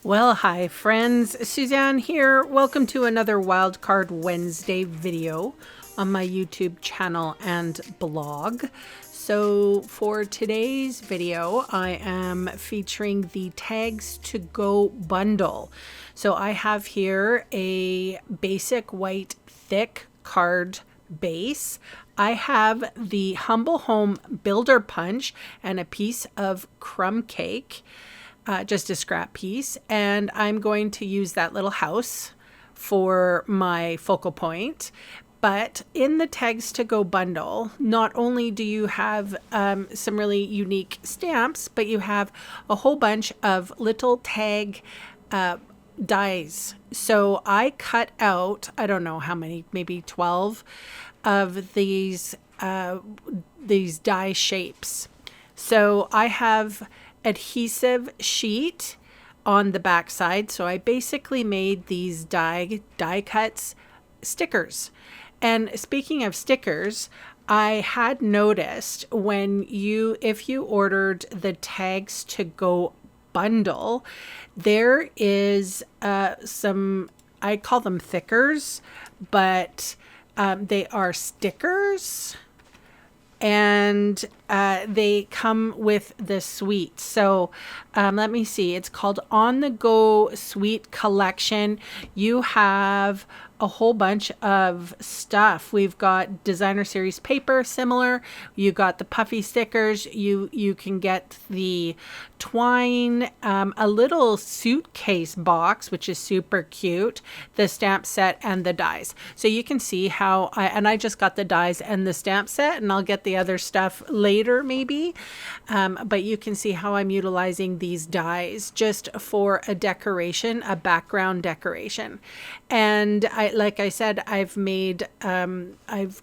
Well, hi friends, Suzanne here. Welcome to another Wildcard Wednesday video on my YouTube channel and blog. So for today's video, I am featuring the Tags to Go bundle. So I have here a basic white thick card base. I have the Humble Home Builder Punch and a piece of crumb cake. Just a scrap piece, and I'm going to use that little house for my focal point. But in the Tags to Go bundle, not only do you have some really unique stamps, but you have a whole bunch of little tag dies. So I cut out, I don't know how many, maybe 12 of these die shapes. So I have adhesive sheet on the back side. So I basically made these die cuts stickers. And speaking of stickers, I had noticed if you ordered the Tags to Go bundle, there is some, I call them thickers, but they are stickers. And they come with the suite. So let me see. It's called On the Go Suite Collection. You have a whole bunch of stuff. We've got designer series paper, similar. You got the puffy stickers. You can get the twine, a little suitcase box, which is super cute, the stamp set, and the dies. So you can see how I just got the dies and the stamp set, and I'll get the other stuff later maybe. But you can see how I'm utilizing these dies just for a decoration, a background decoration. And like I said, I've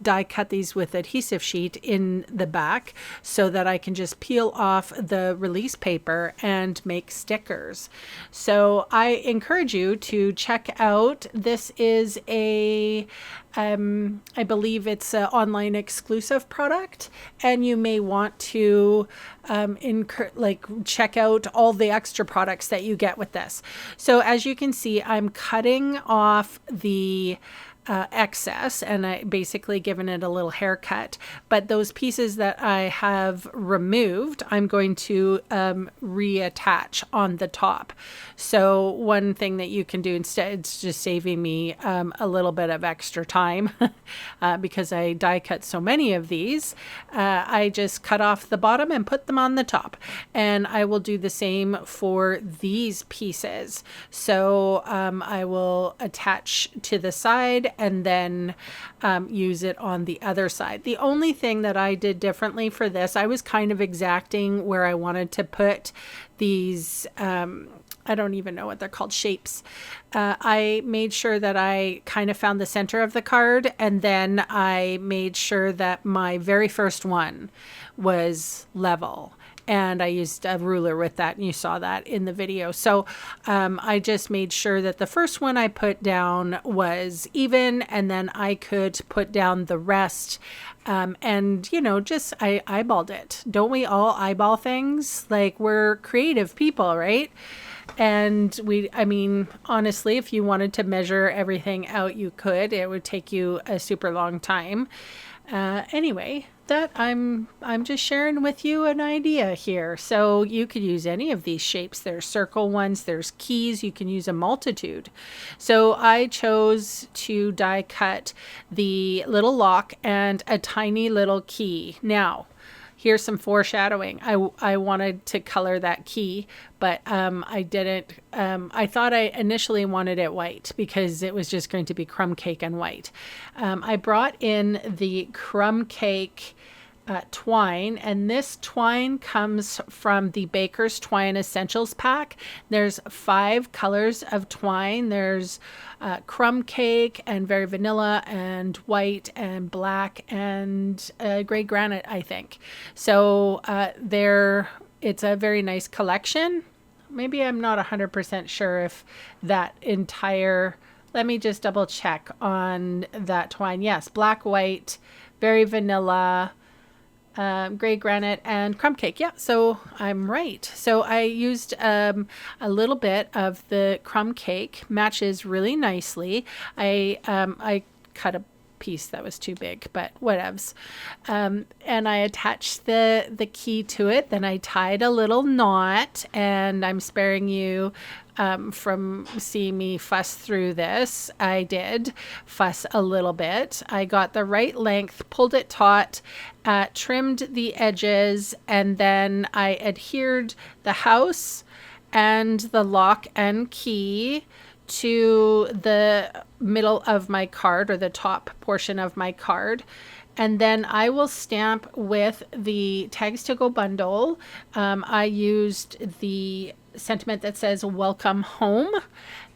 die cut these with adhesive sheet in the back so that I can just peel off the release paper and make stickers. So I encourage you to check out. This is I believe it's an online exclusive product, and you may want to check out all the extra products that you get with this. So as you can see, I'm cutting off the excess, and I basically given it a little haircut, but those pieces that I have removed, I'm going to reattach on the top. So one thing that you can do instead, it's just saving me a little bit of extra time because I die cut so many of these. I just cut off the bottom and put them on the top, and I will do the same for these pieces. So I will attach to the side and then use it on the other side. The only thing that I did differently for this, I was kind of exacting where I wanted to put these, I don't even know what they're called, shapes. I made sure that I kind of found the center of the card, and then I made sure that my very first one was level. And I used a ruler with that, and you saw that in the video. So I just made sure that the first one I put down was even, and then I could put down the rest. And, just I eyeballed it. Don't we all eyeball things? Like, we're creative people, right? And honestly, if you wanted to measure everything out, you could. It would take you a super long time. Anyway, that I'm just sharing with you an idea here. So you could use any of these shapes. There's circle ones, there's keys, you can use a multitude. So I chose to die cut the little lock and a tiny little key. Now, here's some foreshadowing. I wanted to color that key, but I didn't. I thought I initially wanted it white because it was just going to be crumb cake and white. I brought in the crumb cake twine, and this twine comes from the Baker's Twine Essentials pack. There's 5 colors of twine. There's crumb cake and very vanilla and white and black and gray granite, I think. So it's a very nice collection. Maybe I'm not 100% sure if that entire, let me just double check on that twine. Yes, black, white, very vanilla, gray granite and crumb cake. Yeah, so I'm right. So I used a little bit of the crumb cake, matches really nicely. I cut a piece that was too big, but whatevs. And I attached the key to it. Then I tied a little knot, and I'm sparing you from seeing me fuss through this. I did fuss a little bit. I got the right length, pulled it taut, trimmed the edges, and then I adhered the house and the lock and key to the middle of my card, or the top portion of my card. And then I will stamp with the Tags to Go bundle. I used the sentiment that says welcome home,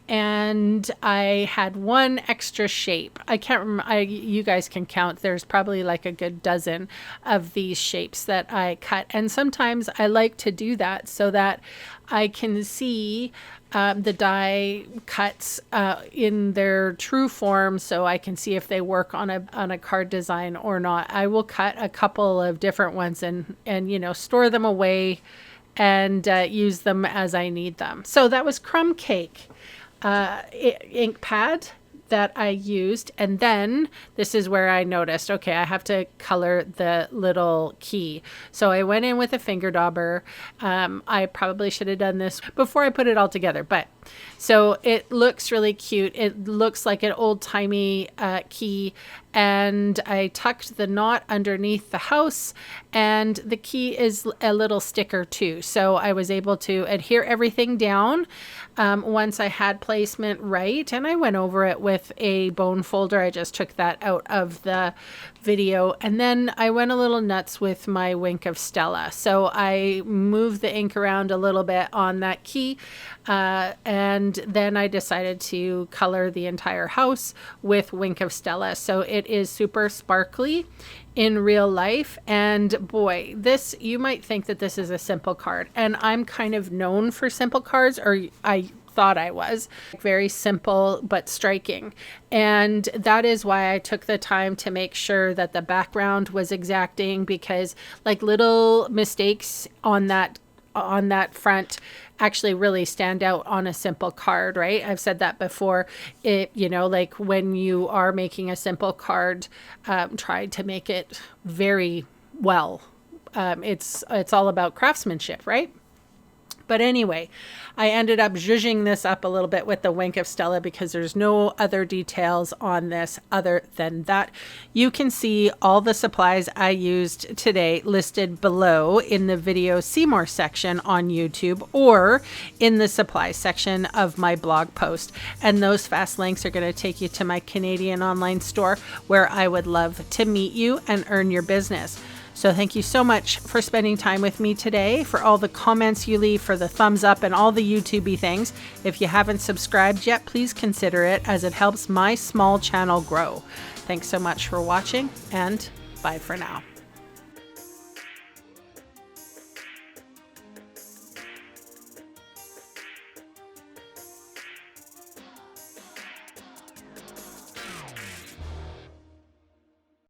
and I had one extra shape. I can't remember. You guys can count. There's probably like a good dozen of these shapes that I cut. And sometimes I like to do that so that I can see the die cuts in their true form, so I can see if they work on a card design or not. I will cut a couple of different ones and you know, store them away and use them as I need them. So that was crumb cake ink pad that I used. And then this is where I noticed, okay, I have to color the little key. So I went in with a finger dauber. I probably should have done this before I put it all together, but so it looks really cute. It looks like an old-timey key, and I tucked the knot underneath the house, and the key is a little sticker too. So I was able to adhere everything down once I had placement right, and I went over it with a bone folder. I just took that out of the video, and then I went a little nuts with my Wink of Stella. So I moved the ink around a little bit on that key, and then I decided to color the entire house with Wink of Stella. So it is super sparkly in real life, and boy, this, you might think that this is a simple card, and I'm kind of known for simple cards, or I thought I was. Very simple but striking, and that is why I took the time to make sure that the background was exacting, because like little mistakes on that front actually really stand out on a simple card, right? I've said that before. It, you know, like when you are making a simple card, try to make it very well. It's all about craftsmanship, right? But anyway, I ended up zhuzhing this up a little bit with the Wink of Stella because there's no other details on this other than that. You can see all the supplies I used today listed below in the video See More section on YouTube, or in the supplies section of my blog post. And those fast links are going to take you to my Canadian online store, where I would love to meet you and earn your business. So thank you so much for spending time with me today, for all the comments you leave, for the thumbs up and all the YouTube-y things. If you haven't subscribed yet, please consider it, as it helps my small channel grow. Thanks so much for watching, and bye for now.